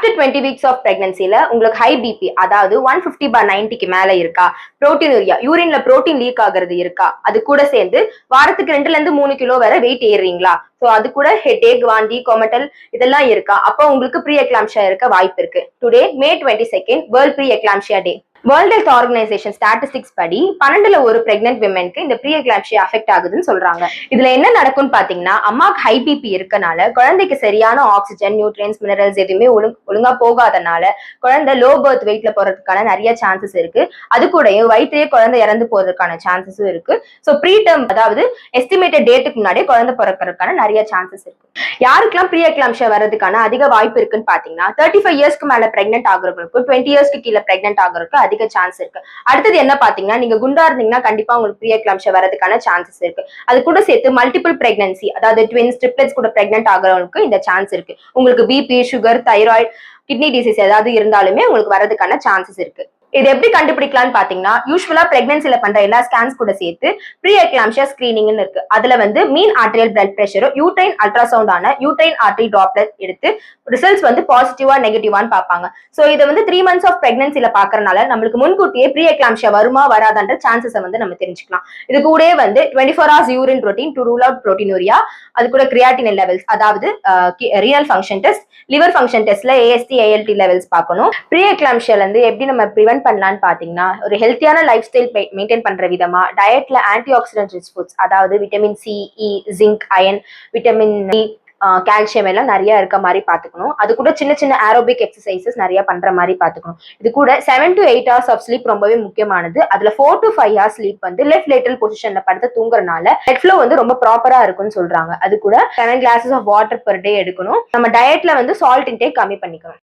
After 20 weeks of பிரெக்னன்சில உங்களுக்கு high BP, அதாவது 150/90க்கு மேல இருக்கா, புரோட்டீனுரியா யூரின்ல புரோட்டீன் லீக் ஆகுறது இருக்கா, அது கூட சேர்ந்து வாரத்துக்கு 2ல இருந்து 3 கிலோ வரை வெயிட் ஏறுறீங்களா, சோ அது கூட ஹெட்டேக், வாந்தி, கொமட்டல் இதெல்லாம் இருக்கா, அப்போ உங்களுக்கு ப்ரீ எக்லாம்ஷியா இருக்க வாய்ப்பு இருக்கு. டுடே மே 22 வேர்ல்ட் ப்ரீ எக்லாம்ஷியா டே. வேர்ல்ட் ஹெல்த் ஆர்கனைசேஷன் ஸ்டாட்டிஸ்டிக்ஸ் படி 12ல ஒரு பிரெக்னன்ட் விமென்க்கு இந்த ப்ரீ எக்லாம்ஷியா அஃபெக்ட் ஆகுதுன்னு சொல்றாங்க. இதுல என்ன நடக்கும்னு பாத்தீங்கன்னா, அம்மாக்கு ஹை பிபி இருக்கனால குழந்தைக்கு சரியான ஆக்சிஜன், நியூட்ரியன்ஸ், மினரல்ஸ் எதுவுமே ஒழுங்கா போகாதனால குழந்தை லோ பர்த் வெயிட்ல போறதுக்கான நிறைய சான்சஸ் இருக்கு. அது கூட வயிற்றிலேயே குழந்தை இறந்து போறதுக்கான சான்சஸும் இருக்கு. ஸோ ப்ரீ டேர்ம், அதாவது எஸ்டிமேட்டட் டேட்டுக்கு முன்னாடியே குழந்தை பிறக்கிறதுக்கான நிறைய சான்சஸ் இருக்கு. யாருக்கெல்லாம் ப்ரீ எக்லாம்ஷியா வர்றதுக்கான அதிக வாய்ப்பு இருக்குன்னு பாத்தீங்கன்னா, 35 இயர்ஸ்க்கு மேல பிரெக்னென்ட் ஆகுறவங்களுக்கு, 20 இயர்ஸ்க்கு கீழே பிரெக்னென்ட் ஆகுறதுக்கு அதிக சான்ஸ் இருக்கு. அடுத்தது என்ன பாத்தீங்கன்னா, நீங்க குண்டா இருந்தீங்கன்னா கண்டிப்பா உங்களுக்கு ப்ரீ எக்லாம்ஷியா வரதுக்கான சான்சஸ் இருக்கு. அது கூட சேர்த்து மல்டிபிள் பிரெக்னன்சி, அதாவது ட்வின்ஸ், ட்ரிப்ளெட்ஸ் கூட பிரெக்னென்ட் ஆகுறவங்களுக்கு இந்த சான்ஸ் இருக்கு. உங்களுக்கு BP, sugar, thyroid, kidney disease ஏதாவது இருந்தாலுமே உங்களுக்கு வரதுக்கான சான்சஸ் இருக்கு. இது எப்படி கண்டுபிடிக்கலாம்னு பாத்தீங்கன்னா, யூஸ்வலா பிரெக்னன்சில பண்ற எல்லா ஸ்கேன்ஸ் கூட சேர்த்து ப்ரீ எக்லாம்ஷியா ஸ்கிரீனிங்னு இருக்கு. அதுல மீன் ஆர்டரியல் பிளட் பிரஷர், யூட்ரைன் அல்ட்ராசவுண்ட் ஆன யூட்ரைன் ஆர்டரி டிராப்லெட் எடுத்து ரிசல்ட்ஸ் பாசிட்டிவா நெகட்டிவான்னு பாப்பாங்க. சோ இதை 3 months ஆஃப் பிரெக்னன்சில பாக்குறதுனால நம்மளுக்கு முன்கூட்டியே ப்ரீ எக்லாம்ஷியா வருமா வராதான்ற சான்சஸ் நம்ம தெரிஞ்சுக்கலாம். இது கூட 24 hours urine routine to rule out proteinuria, அது கூட கிரியாட்டினின் லெவல்ஸ், அதாவது renal function test, liver function டெஸ்ட்ல AST, ALT லெவல்ஸ் பார்க்கணும். ப்ரீ எக்லாம்ஷியால எப்படி நம்ம ப்ரிவென்ட் பண்ணலாம்னு பாத்தீங்கன்னா, ஒரு ஹெல்த்தியான லைஃப் ஸ்டைல் மெயின்டைன் பண்ற விதமா டயட்ல ஆன்டி ஆக்சிடென்ட் ரிச் ஃபுட்ஸ், அதாவது vitamin C, E, zinc, iron, vitamin D, calcium எல்லாம் நிறைய இருக்க மாதிரி பாத்துக்கணும். அது கூட சின்ன சின்ன ஏரோபிக் எக்ஸசைசஸ் நிறைய பண்ற மாதிரி பாத்துக்கணும். இது கூட 7 to 8 hours ஆஃப் ஸ்லீப் ரொம்பவே முக்கியமானது. அதுல 4 to 5 hours sleep left lateral பொசிஷன்ல படுத்து தூங்குறதுனால பிளட் ஃப்ளோ ரொம்ப ப்ராப்பரா இருக்கும்னு சொல்றாங்க. அது கூட 7 glasses of water per day எடுக்கணும். நம்ம டயட்ல சால்ட் இன்டேக் கம்மி பண்ணிக்கணும்.